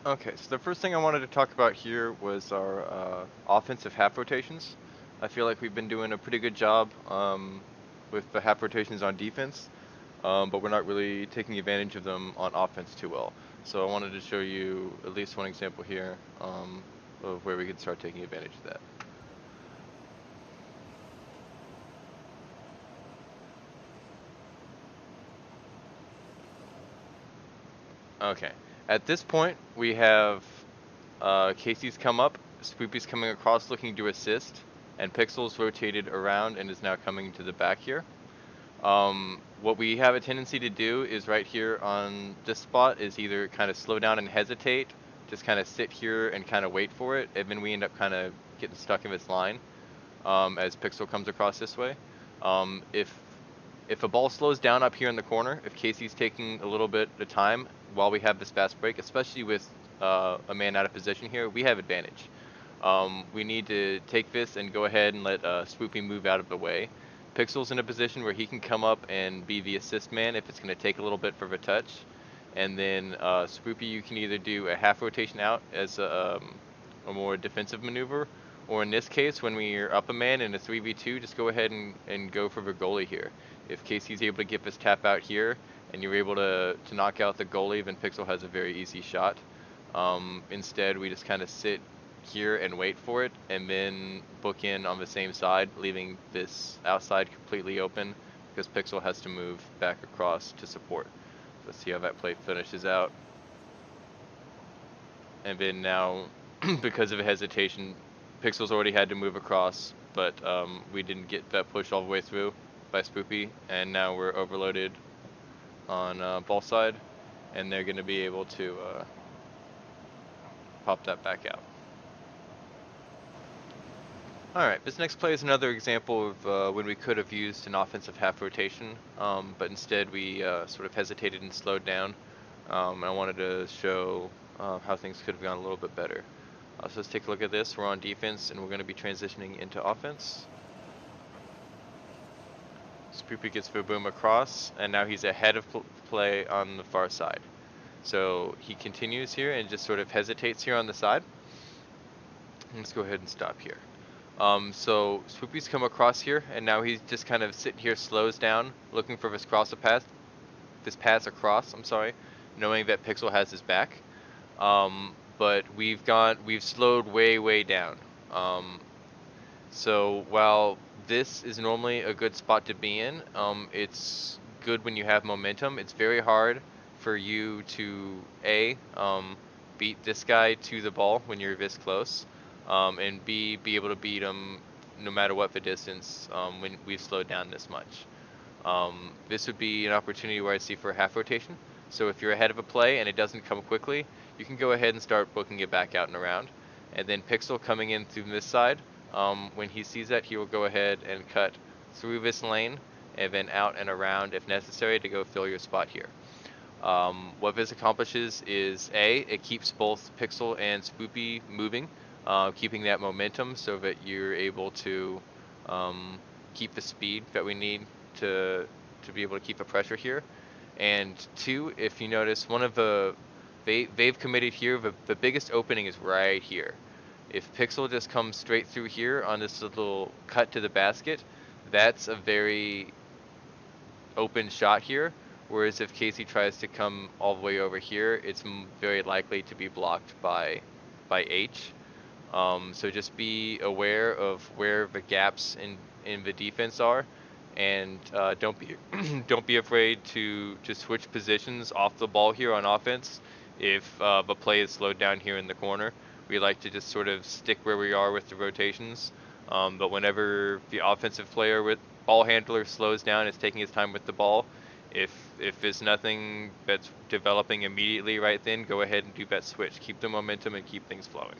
Okay, so the first thing I wanted to talk about here was our offensive half rotations. I feel like we've been doing a pretty good job with the half rotations on defense, but we're not really taking advantage of them on offense too well. So I wanted to show you at least one example here of where we could start taking advantage of that. Okay, at this point we have Casey's come up, Spoopy's coming across looking to assist, and Pixel's rotated around and is now coming to the back here. What we have a tendency to do is right here on this spot is either kind of slow down and hesitate, just kind of sit here and kind of wait for it, and then we end up kind of getting stuck in this line as Pixel comes across this way. If a ball slows down up here in the corner, if Casey's taking a little bit of time while we have this fast break, especially with a man out of position here, we have advantage. We need to take this and go ahead and let Swoopy move out of the way. Pixel's in a position where he can come up and be the assist man if it's going to take a little bit for the touch. And then Swoopy, you can either do a half rotation out as a more defensive maneuver, or in this case, when we're up a man in a 3v2, just go ahead and go for the goalie here. If Casey's able to get this tap out here, and you're able to knock out the goalie, then Pixel has a very easy shot. Instead, we just kind of sit here and wait for it, and then book in on the same side, leaving this outside completely open, because Pixel has to move back across to support. Let's see how that play finishes out. And then now, because of a hesitation, Pixel's already had to move across, but we didn't get that push all the way through by Spoopy, and now we're overloaded on ball side, and they're going to be able to pop that back out. Alright, this next play is another example of when we could have used an offensive half rotation, but instead we sort of hesitated and slowed down. I wanted to show how things could have gone a little bit better. So let's take a look at this. We're on defense, and we're going to be transitioning into offense. Spoopy gets Boom across, and now he's ahead of play on the far side. So he continues here and just sort of hesitates here on the side. Let's go ahead and stop here. So Swoopy's come across here, and now he's just kind of sitting here, slows down, looking for this pass across, I'm sorry, knowing that Pixel has his back. But we've slowed way down. So while this is normally a good spot to be in, it's good when you have momentum. It's very hard for you to beat this guy to the ball when you're this close, and B, be able to beat him no matter what the distance when we've slowed down this much. This would be an opportunity where I see for a half rotation. So if you're ahead of a play and it doesn't come quickly, you can go ahead and start booking it back out and around. And then Pixel coming in through this side, when he sees that, he will go ahead and cut through this lane and then out and around if necessary to go fill your spot here. What this accomplishes is it keeps both Pixel and Spoopy moving, keeping that momentum so that you're able to keep the speed that we need to be able to keep the pressure here. And two, if you notice, they've committed here, the biggest opening is right here. If Pixel just comes straight through here on this little cut to the basket, that's a very open shot here. Whereas if Casey tries to come all the way over here, it's very likely to be blocked by H. So just be aware of where the gaps in the defense are, and don't be don't be afraid to switch positions off the ball here on offense if the play is slowed down here in the corner. We like to just sort of stick where we are with the rotations, but whenever the offensive player with ball handler slows down, is taking his time with the ball, if there's nothing that's developing immediately right then, go ahead and do that switch. Keep the momentum and keep things flowing.